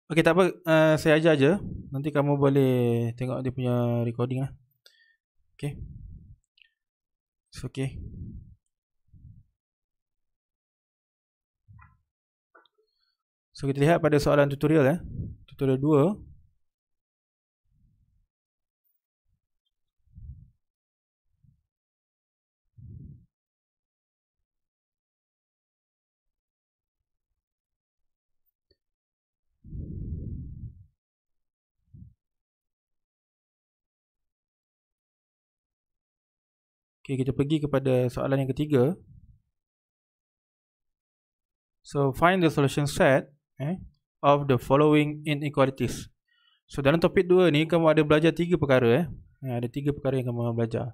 Okey, tak apa, saya ajar je. Nanti kamu boleh tengok dia punya recording lah. Okey. It's okay. So kita lihat pada soalan tutorial tutorial 2. Okey, kita pergi kepada soalan yang ketiga. So find the solution set of the following inequalities. So dalam topik 2 ni kamu ada belajar 3 perkara ada 3 perkara yang kamu belajar.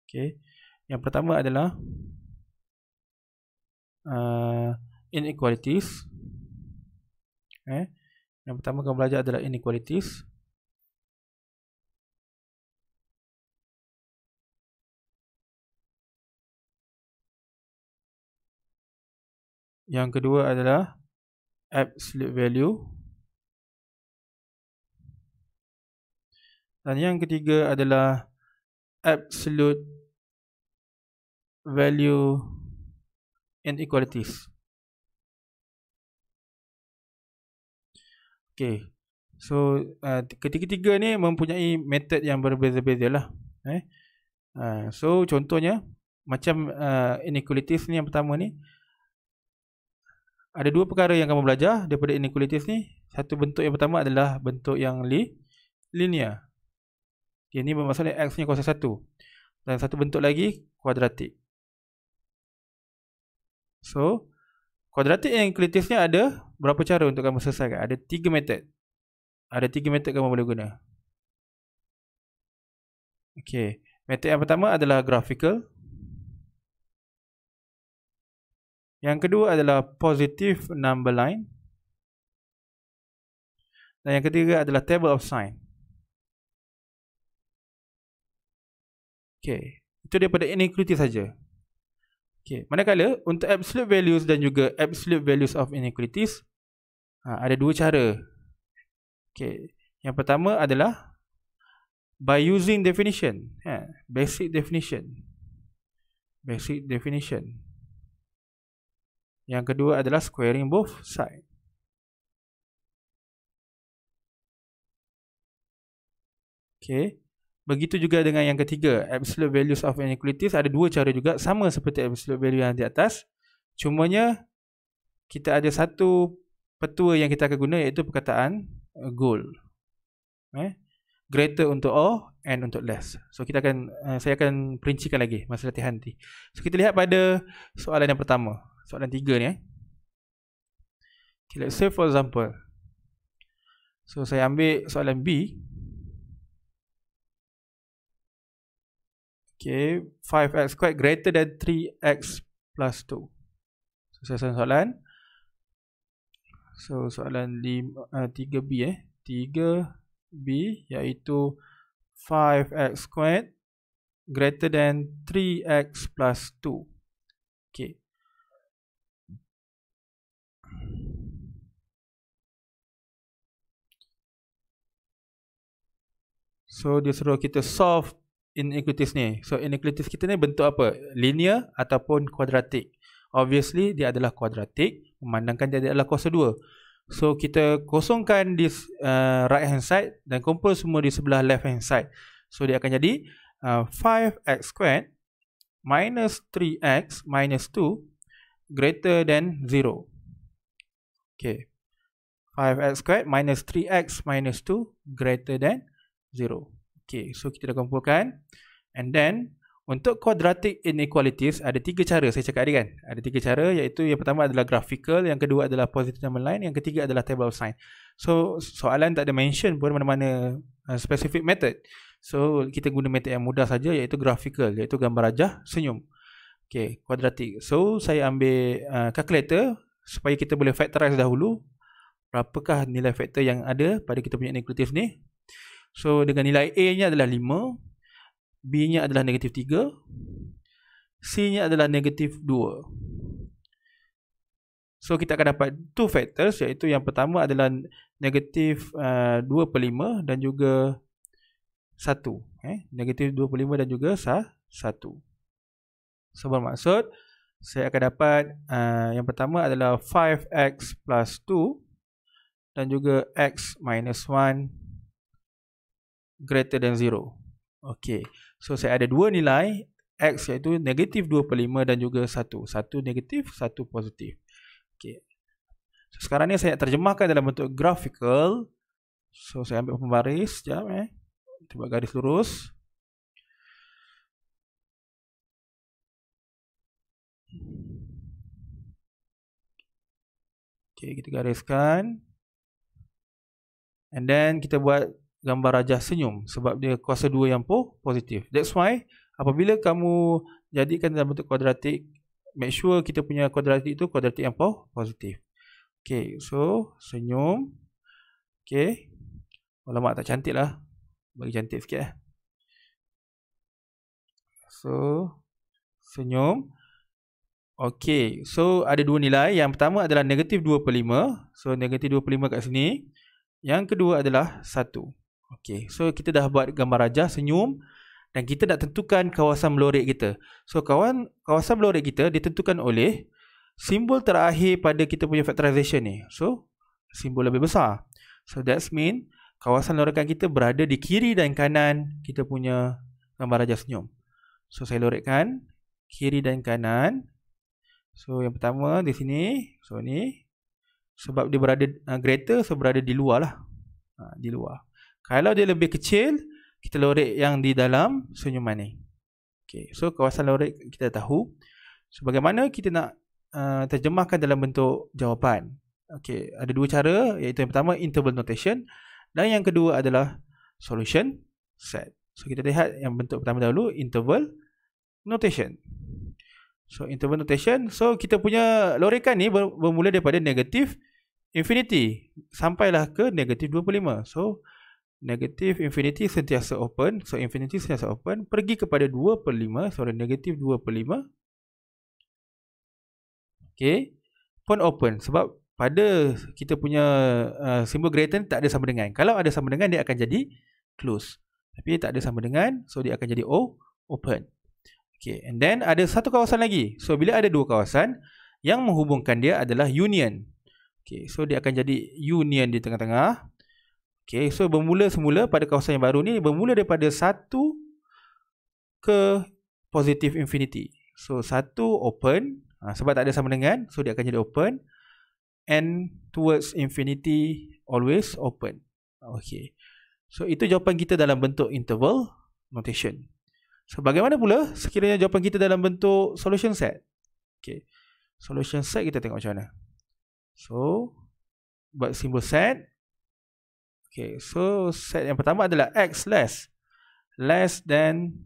Okey. Yang pertama adalah inequalities. Yang pertama kamu belajar adalah inequalities. Yang kedua adalah absolute value. Dan yang ketiga adalah absolute value inequalities. Okay. So ketiga-tiga ni mempunyai metod yang berbeza-beza lah. So contohnya macam inequalities ni, yang pertama ni ada 2 perkara yang kamu belajar daripada inequalities ni. Satu bentuk yang pertama adalah bentuk yang linear. Okay, ini bermaksud x ni kuasa 1. Dan satu bentuk lagi kuadratik. So kuadratik inequalities ni ada berapa cara untuk kamu selesaikan? Ada 3 metod. Ada 3 metod kamu boleh guna. Okay, metod yang pertama adalah graphical. Yang kedua adalah positive number line. Dan yang ketiga adalah table of sign. Okay, itu daripada inequality saja. Okay, manakala untuk absolute values dan juga absolute values of inequalities, ada 2 cara. Okay, yang pertama adalah by using definition, basic definition. Basic definition. Yang kedua adalah squaring both sides. Okay. Begitu juga dengan yang ketiga, absolute values of inequalities. Ada 2 cara juga, sama seperti absolute value yang di atas. Cumanya kita ada satu petua yang kita akan guna, iaitu perkataan goal. Greater untuk all and untuk less. So saya akan perincikan lagi masa latihan nanti. So kita lihat pada soalan yang pertama, soalan 3 ni. Okay, let's say for example, so saya ambil soalan B. Okay, 5x squared greater than 3x plus 2. So saya soalan. So soalan 3B 3B iaitu 5x squared greater than 3x plus 2. Okay. So dia suruh kita solve inequalities ni. So inequalities kita ni bentuk apa? Linear ataupun kuadratik. Obviously dia adalah kuadratik, memandangkan dia adalah kuasa 2. So kita kosongkan di right hand side dan kumpul semua di sebelah left hand side. So dia akan jadi 5x squared minus 3x minus 2 greater than 0. Okay, 5x squared minus 3x minus 2 greater than 0. Okay, so kita dah kumpulkan. And then untuk quadratic inequalities ada 3 cara. Saya cakap tadi kan, ada 3 cara, iaitu yang pertama adalah graphical, yang kedua adalah positive number line, yang ketiga adalah table of sign. So soalan tak ada mention pun mana-mana specific method. So kita guna metod yang mudah saja, iaitu graphical, iaitu gambar rajah senyum. Okay, quadratic. So saya ambil calculator supaya kita boleh factorize dahulu berapakah nilai faktor yang ada pada kita punya inequalities ni. So dengan nilai A nya adalah 5, B nya adalah negatif 3, C nya adalah negatif 2. So kita akan dapat two factors, iaitu yang pertama adalah negatif 2/5 dan juga 1. Negatif 2/5 dan juga 1. So bermaksud saya akan dapat yang pertama adalah 5x plus 2 dan juga x minus 1 greater than 0. Okay, so saya ada dua nilai x, iaitu negatif 2/5 dan juga 1. Satu negatif, satu positif. Okay. So sekarang ni saya terjemahkan dalam bentuk graphical. So saya ambil pembaris sekejap. Kita buat garis lurus. Okay, kita gariskan. And then kita buat gambar rajah senyum sebab dia kuasa 2 yang positif. That's why apabila kamu jadikan dalam bentuk kuadratik, make sure kita punya kuadratik itu kuadratik yang positif. Okay, so senyum. Okay. Alamak, tak cantik lah. Bagi cantik sikit . So senyum. Okay, so ada dua nilai. Yang pertama adalah negatif 2/5. So negatif 2/5 kat sini. Yang kedua adalah 1. Okay, so kita dah buat gambar rajah senyum dan kita nak tentukan kawasan melorik kita. So kawasan melorik kita ditentukan oleh simbol terakhir pada kita punya factorization ni. So simbol lebih besar. So that's mean kawasan lorikan kita berada di kiri dan kanan kita punya gambar rajah senyum. So saya lorikkan kiri dan kanan. So yang pertama di sini. So ni sebab dia berada greater, so berada di luar lah. Di luar. Kalau dia lebih kecil, kita lorik yang di dalam senyuman ni. Okay, so kawasan lorik kita tahu. So bagaimana kita nak terjemahkan dalam bentuk jawapan? Okay, ada dua cara, iaitu yang pertama interval notation dan yang kedua adalah solution set. So kita lihat yang bentuk pertama dahulu, interval notation. So interval notation, so kita punya lorikan ni bermula daripada negatif infinity sampailah ke negatif 2/5. So negatif infinity sentiasa open. So infinity sentiasa open, pergi kepada 2/5, sorry, negatif 2/5. Okay, pun open sebab pada kita punya simbol greater tak ada sama dengan. Kalau ada sama dengan, dia akan jadi close. Tapi tak ada sama dengan, so dia akan jadi open. Okay, and then ada satu kawasan lagi. So bila ada dua kawasan, yang menghubungkan dia adalah union. Okay, so dia akan jadi union di tengah-tengah. Okay, so bermula semula pada kawasan yang baru ni, bermula daripada 1 ke positive infinity. So 1 open, sebab tak ada sama dengan, so dia akan jadi open. And towards infinity always open. Okay, so itu jawapan kita dalam bentuk interval notation. So bagaimana pula sekiranya jawapan kita dalam bentuk solution set? Okay, solution set kita tengok macam mana. So buat simbol set. Okay, so set yang pertama adalah x less than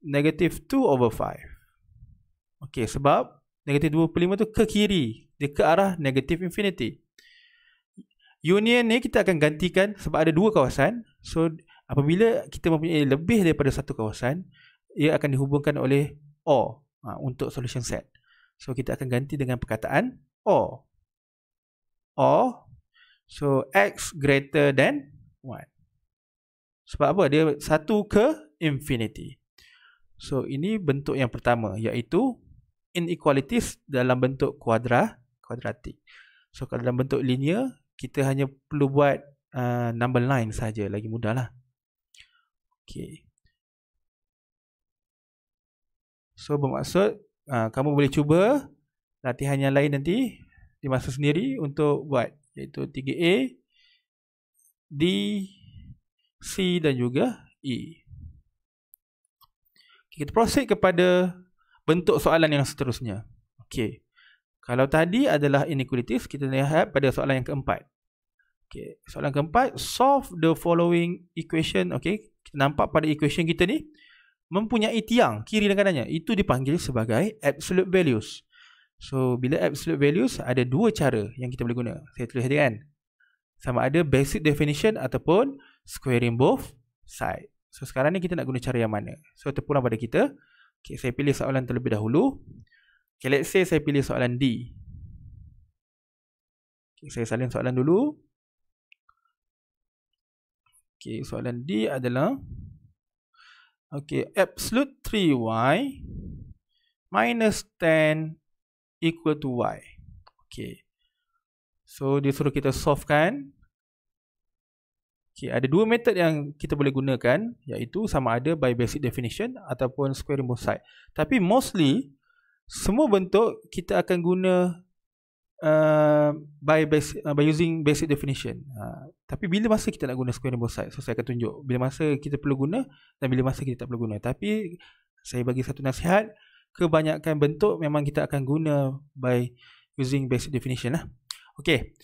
negative 2/5. Okay, sebab negatif 2/5 tu ke kiri, dia ke arah negatif infinity. Union ni kita akan gantikan sebab ada dua kawasan. So apabila kita mempunyai lebih daripada satu kawasan, ia akan dihubungkan oleh OR untuk solution set. So kita akan ganti dengan perkataan OR. OR, so x greater than 1. Sebab apa? Dia 1 ke infinity. So ini bentuk yang pertama, iaitu inequalities dalam bentuk kuadratik. So kalau dalam bentuk linear, kita hanya perlu buat number line saja, lagi mudah lah. Okay. So bermaksud kamu boleh cuba latihan yang lain nanti di masa sendiri untuk buat, iaitu 3A, D, C dan juga E. Okay, kita proceed kepada bentuk soalan yang seterusnya. Okay. Kalau tadi adalah inequalities, kita lihat pada soalan yang keempat. Okay. Soalan keempat, solve the following equation. Okay. Kita nampak pada equation kita ni mempunyai tiang kiri dan kanannya. Itu dipanggil sebagai absolute values. So bila absolute values, ada dua cara yang kita boleh guna. Saya tulis tadi kan, sama ada basic definition ataupun squaring both side. So sekarang ni kita nak guna cara yang mana? So terpulang pada kita. Okay, saya pilih soalan terlebih dahulu. Okay, let's say saya pilih soalan D. Okay, saya salin soalan dulu. Okay, soalan D adalah absolute 3y minus 10 equal to y. Okay, so dia suruh kita solve kan. Okay, ada dua metod yang kita boleh gunakan, iaitu sama ada by basic definition ataupun squaring both side. Tapi mostly semua bentuk kita akan guna by using basic definition. Tapi bila masa kita nak guna squaring both side, so saya akan tunjuk bila masa kita perlu guna dan bila masa kita tak perlu guna. Tapi saya bagi satu nasihat, kebanyakan bentuk memang kita akan guna by using basic definition lah. Okay,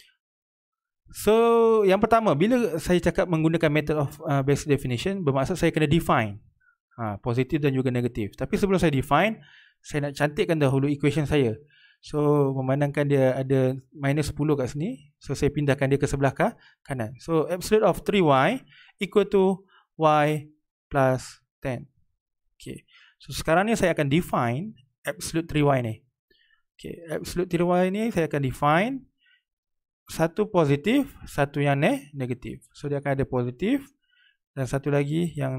so yang pertama, bila saya cakap menggunakan method of basic definition, bermaksud saya kena define positif dan juga negatif. Tapi sebelum saya define, saya nak cantikkan dahulu equation saya. So memandangkan dia ada minus 10 kat sini, so saya pindahkan dia ke sebelah kanan. So absolute of 3y equal to y plus 10. Okay, so sekarang ni saya akan define absolute 3y ni. Okay, absolute 3y ni saya akan define satu positif, satu yang negatif. So dia akan ada positif dan satu lagi yang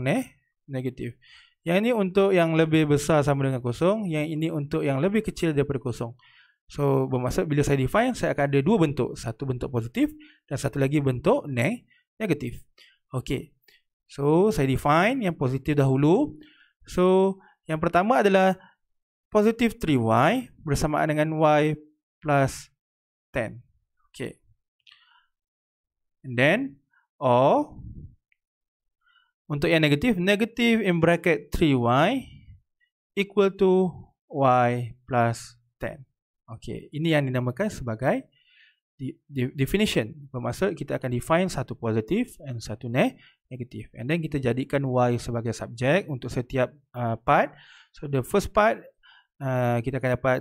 negatif. Yang ini untuk yang lebih besar sama dengan kosong, yang ini untuk yang lebih kecil daripada kosong. So bermaksud bila saya define, saya akan ada dua bentuk, satu bentuk positif dan satu lagi bentuk negatif. Okay, so saya define yang positif dahulu. So yang pertama adalah positif 3y bersamaan dengan y plus 10. Okay, and then untuk yang negatif, negative in bracket 3y equal to y plus 10. Okay, ini yang dinamakan sebagai definition. Bermaksud kita akan define satu positif dan satu negatif, and then kita jadikan y sebagai subjek untuk setiap part. So the first part kita akan dapat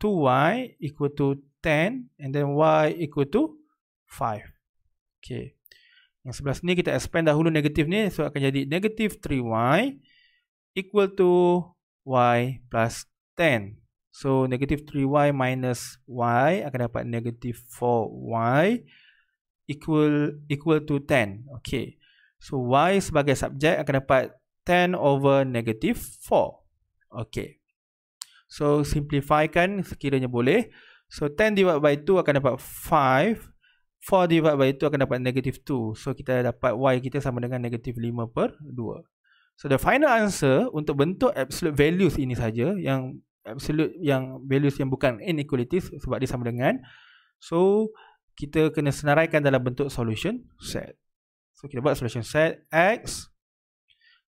2y equal to 10 and then y equal to 5. Okay, yang sebelah sini kita expand dahulu negatif ni, so akan jadi negative 3y equal to y plus 10. So negative 3y minus y akan dapat negative 4y equal to 10. Okay, so y sebagai subjek akan dapat 10 over negative 4. Okay, so simplifykan sekiranya boleh. So 10 divided by 2 akan dapat 5. 4 divided by 2 akan dapat negative 2. So kita dapat y kita sama dengan negative 5/2. So the final answer untuk bentuk absolute values ini saja, yang absolute yang values yang bukan inequalities sebab dia sama dengan. So kita kena senaraikan dalam bentuk solution set. So kita buat solution set x.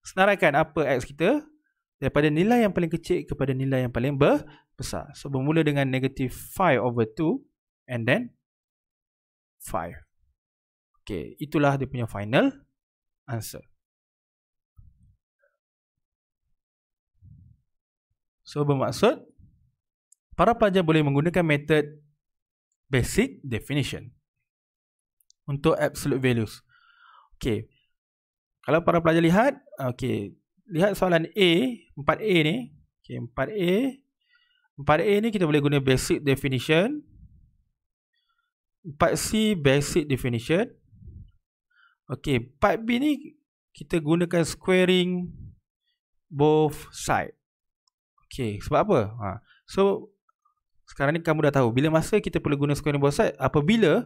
Senaraikan apa x kita daripada nilai yang paling kecil kepada nilai yang paling besar. So bermula dengan negative 5/2 and then 5. Okay, itulah dia punya final answer. So bermaksud para pelajar boleh menggunakan metod basic definition untuk absolute values. Okay, kalau para pelajar lihat, okay, lihat soalan A, 4A ni. Okay, 4A ni kita boleh guna basic definition. 4C basic definition. Okay, part B ni kita gunakan squaring both side. Okay, sebab apa? So sekarang ni kamu dah tahu bila masa kita perlu guna squaring both side, apabila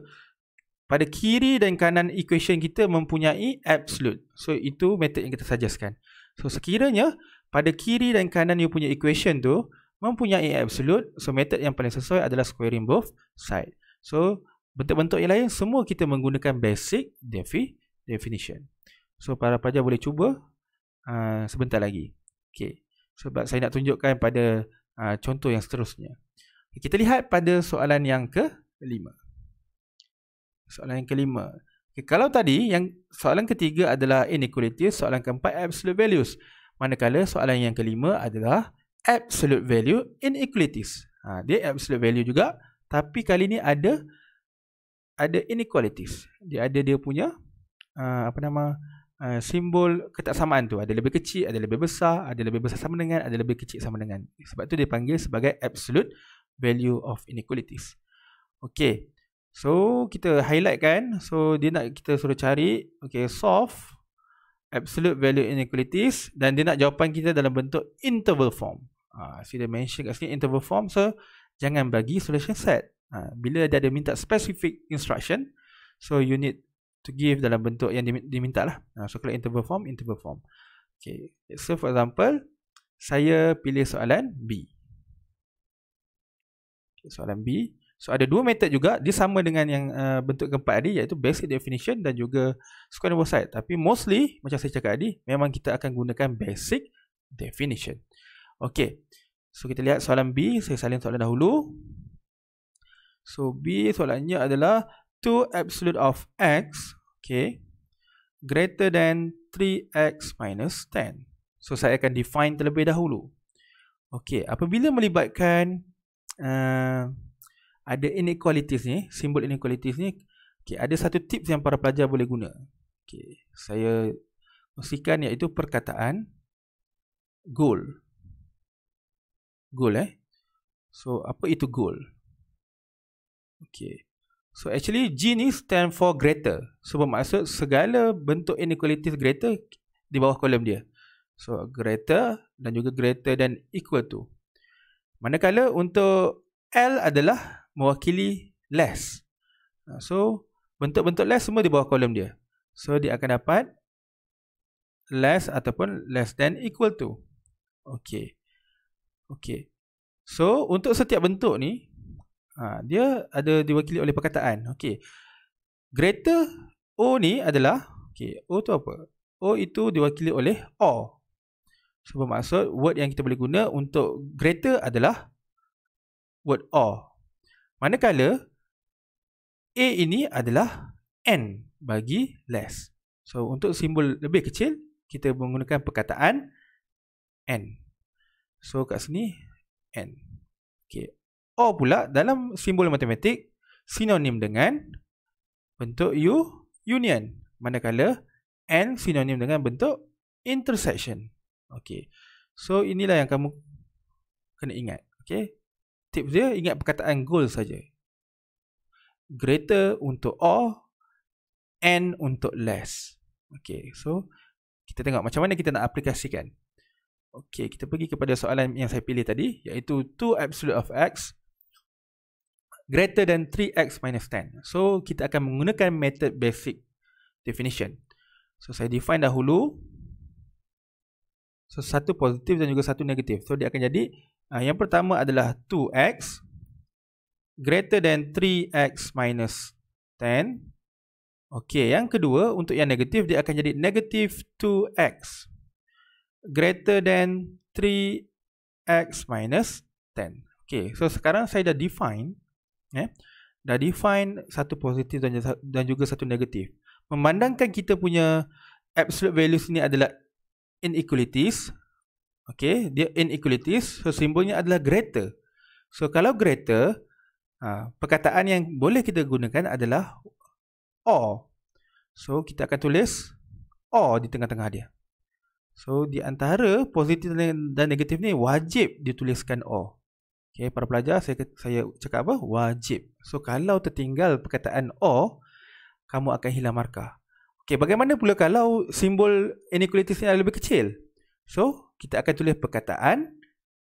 pada kiri dan kanan equation kita mempunyai absolute. So itu method yang kita suggestkan. So sekiranya pada kiri dan kanan you punya equation tu mempunyai absolute, so method yang paling sesuai adalah squaring both side. So bentuk-bentuk yang lain semua kita menggunakan basic definition. So para pelajar boleh cuba sebentar lagi. Okay, sebab saya nak tunjukkan pada contoh yang seterusnya. Kita lihat pada soalan yang kelima. Soalan yang kelima. Okay, kalau tadi yang soalan ketiga adalah inequalities, soalan keempat absolute values. Manakala soalan yang kelima adalah absolute value inequalities. Dia absolute value juga, tapi kali ni ada inequalities. Dia ada dia punya simbol ketaksamaan tu. Ada lebih kecil, ada lebih besar, ada lebih besar sama dengan, ada lebih kecil sama dengan. Sebab tu dia panggil sebagai absolute value of inequalities. Okey. So kita highlight kan. So dia nak kita suruh cari solve absolute value inequalities, dan dia nak jawapan kita dalam bentuk interval form. So dia mention kat sini interval form. So jangan bagi solution set. Bila dia ada minta specific instruction, so you need to give dalam bentuk yang diminta lah. So kalau interval form. So for example, saya pilih soalan B. Soalan B. So ada dua method juga. Dia sama dengan yang bentuk keempat tadi, iaitu basic definition dan juga square on both side. Tapi mostly macam saya cakap tadi, memang kita akan gunakan basic definition. Okay. So kita lihat soalan B. Saya salin soalan dahulu. So B soalannya adalah 2 absolute of x greater than 3x minus 10. So saya akan define terlebih dahulu. Apabila melibatkan ada inequalities ni, simbol inequalities ni, ada satu tips yang para pelajar boleh guna. Saya kongsikan, iaitu perkataan goal. So apa itu goal? So actually G ni stand for greater. So bermaksud segala bentuk inequalities greater di bawah kolom dia. So greater dan juga greater than equal to. Manakala untuk L adalah mewakili less. So bentuk-bentuk less semua di bawah kolom dia. So dia akan dapat less ataupun less than equal to. So untuk setiap bentuk ni, dia ada diwakili oleh perkataan. Greater O ni adalah, O tu apa? O itu diwakili oleh OR. So bermaksud word yang kita boleh guna untuk greater adalah word OR. Manakala A ini adalah N bagi less. So untuk simbol lebih kecil, kita menggunakan perkataan N. So kat sini N. O pula dalam simbol matematik sinonim dengan bentuk union. Manakala N sinonim dengan bentuk intersection. So inilah yang kamu kena ingat. Tips dia, ingat perkataan goal saja. Greater untuk or, N untuk less. So kita tengok macam mana kita nak aplikasikan. Kita pergi kepada soalan yang saya pilih tadi, iaitu 2 absolute of x greater than 3x minus 10. So kita akan menggunakan method basic definition. So saya define dahulu. So satu positif dan juga satu negatif. So dia akan jadi, yang pertama adalah 2x greater than 3x minus 10. Yang kedua, untuk yang negatif, dia akan jadi negative 2x greater than 3x minus 10. So sekarang saya dah define, satu positif dan juga satu negatif. Memandangkan kita punya absolute values ni adalah inequalities. Dia inequalities, so simbolnya adalah greater. So kalau greater, perkataan yang boleh kita gunakan adalah or. So kita akan tulis or di tengah-tengah dia. So di antara positif dan negatif ni wajib dituliskan or. Para pelajar, saya cakap apa? Wajib. So kalau tertinggal perkataan or, kamu akan hilang markah. Bagaimana pula kalau simbol inequalities ni lebih kecil? So kita akan tulis perkataan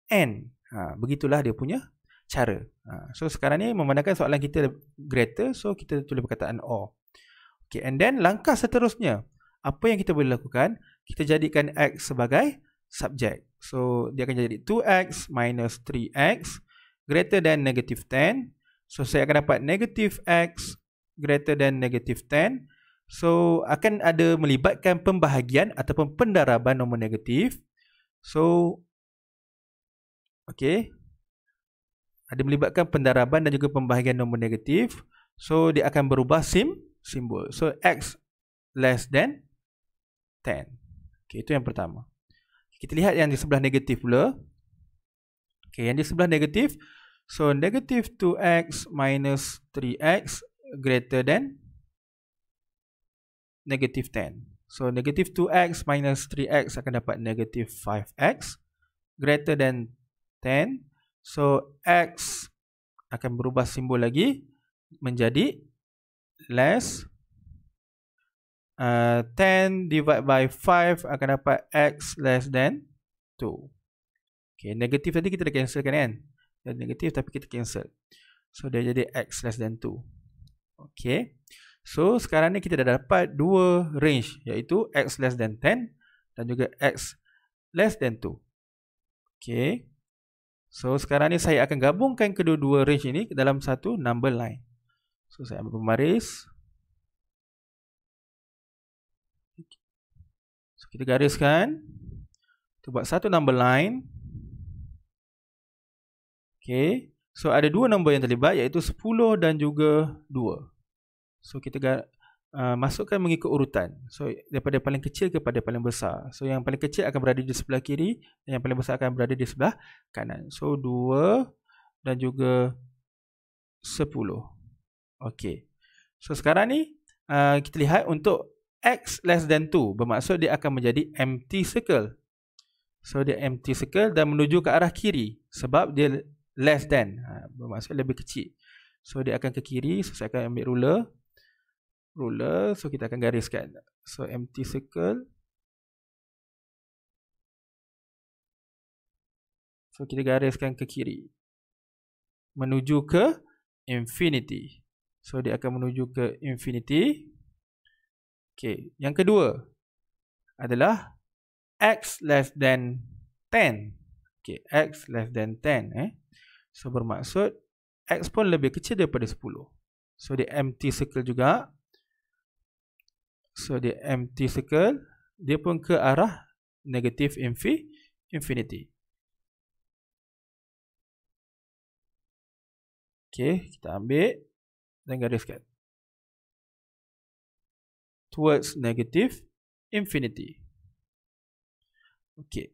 N. Begitulah dia punya cara. So sekarang ni memandangkan soalan kita greater, so kita tulis perkataan or. And then langkah seterusnya, apa yang kita boleh lakukan? Kita jadikan X sebagai subjek. So dia akan jadi 2X minus 3X greater than negative 10. So saya akan dapat negative X greater than negative 10. So akan ada melibatkan pembahagian ataupun pendaraban nombor negatif. So ada melibatkan pendaraban dan juga pembahagian nombor negatif. So dia akan berubah simbol. So X less than 10. Itu yang pertama. Kita lihat yang di sebelah negatif pula. Yang di sebelah negatif, so negative 2x minus 3x greater than negative 10. So negative 2x minus 3x akan dapat negative 5x greater than 10. So x akan berubah simbol lagi, menjadi less 10 divided by 5 akan dapat X less than 2. Okay, negatif tadi kita dah cancelkan kan. Dan negatif tapi kita cancel. So dia jadi X less than 2. Okay. So sekarang ni kita dah dapat dua range, iaitu X less than 10 dan juga X less than 2. Okay. So sekarang ni saya akan gabungkan kedua-dua range ini dalam satu number line. So saya ambil pembaris. So kita gariskan. Kita buat satu number line. Okay. So ada dua nombor yang terlibat, iaitu 10 dan juga 2. So kita masukkan mengikut urutan. So daripada paling kecil kepada paling besar. So yang paling kecil akan berada di sebelah kiri dan yang paling besar akan berada di sebelah kanan. So 2 dan juga 10. Okay. So sekarang ni kita lihat untuk X less than 2, bermaksud dia akan menjadi empty circle. So dia empty circle dan menuju ke arah kiri sebab dia less than, bermaksud lebih kecil. So dia akan ke kiri. So saya akan ambil ruler. So kita akan gariskan. So empty circle. So kita gariskan ke kiri menuju ke infinity. So dia akan menuju ke infinity. Okay. Yang kedua adalah X less than 10. Okay. X less than 10. So bermaksud X pun lebih kecil daripada 10. So dia empty circle juga. So dia empty circle. Dia pun ke arah negative infinity. Okay, kita ambil dan gariskan towards negative infinity. Okay.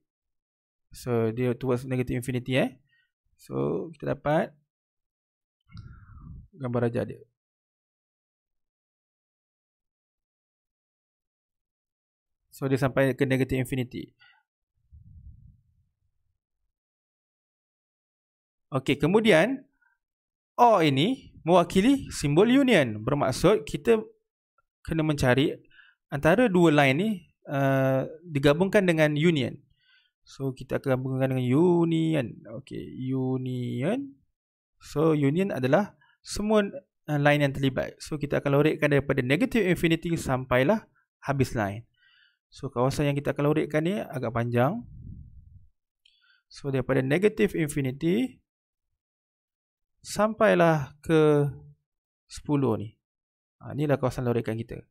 So dia towards negative infinity. So kita dapat gambar raja dia. So dia sampai ke negative infinity. Okey, kemudian O ini mewakili simbol union. Bermaksud kita kena mencari antara dua line ni digabungkan dengan union. So kita akan gabungkan dengan union. Okey, union. So union adalah semua line yang terlibat. So kita akan lorekkan daripada negative infinity sampailah habis line. So kawasan yang kita akan lorekkan ni agak panjang. So daripada negative infinity sampailah ke 10 ni. Inilah kawasan lorekkan kita.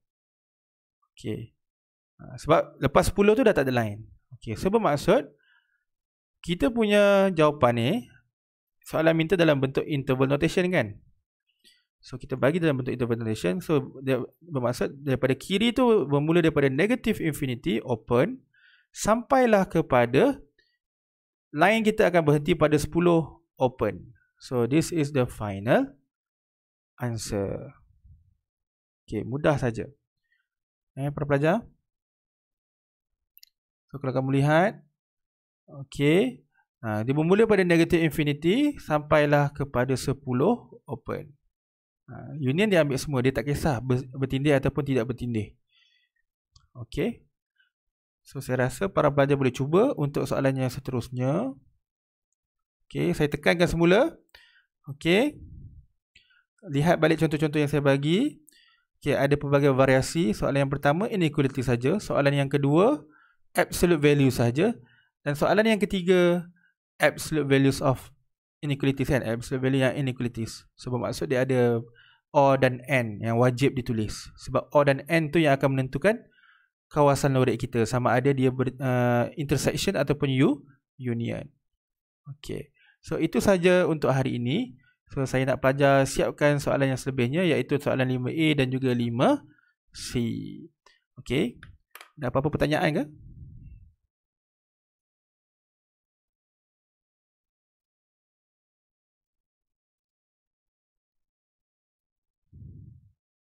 Okey. Sebab lepas 10 tu dah tak ada line. Okey, so bermaksud kita punya jawapan ni soalan minta dalam bentuk interval notation kan. So kita bagi dalam bentuk interval notation. So dia bermaksud daripada kiri tu bermula daripada negative infinity open sampailah kepada line kita akan berhenti pada 10 open. So this is the final answer. Okey, mudah saja. Para pelajar. So kalau kamu lihat, okey, dia bermula pada negative infinity sampailah kepada 10 open. Union dia ambil semua, dia tak kisah bertindih ataupun tidak bertindih. Okey. So saya rasa para pelajar boleh cuba untuk soalan yang seterusnya. Okey, saya tekankan semula. Okey. Lihat balik contoh-contoh yang saya bagi. Okey, ada pelbagai variasi. Soalan yang pertama inequality saja, soalan yang kedua absolute value saja, dan soalan yang ketiga absolute values of inequalities kan, absolute value yang inequalities. So bermaksud dia ada O dan N yang wajib ditulis. Sebab O dan N tu yang akan menentukan kawasan lorek kita, sama ada dia intersection ataupun union. Okey. So itu saja untuk hari ini. So saya nak pelajar siapkan soalan yang selebihnya, iaitu soalan 5A dan juga 5C. Okey. Ada apa-apa pertanyaan ke?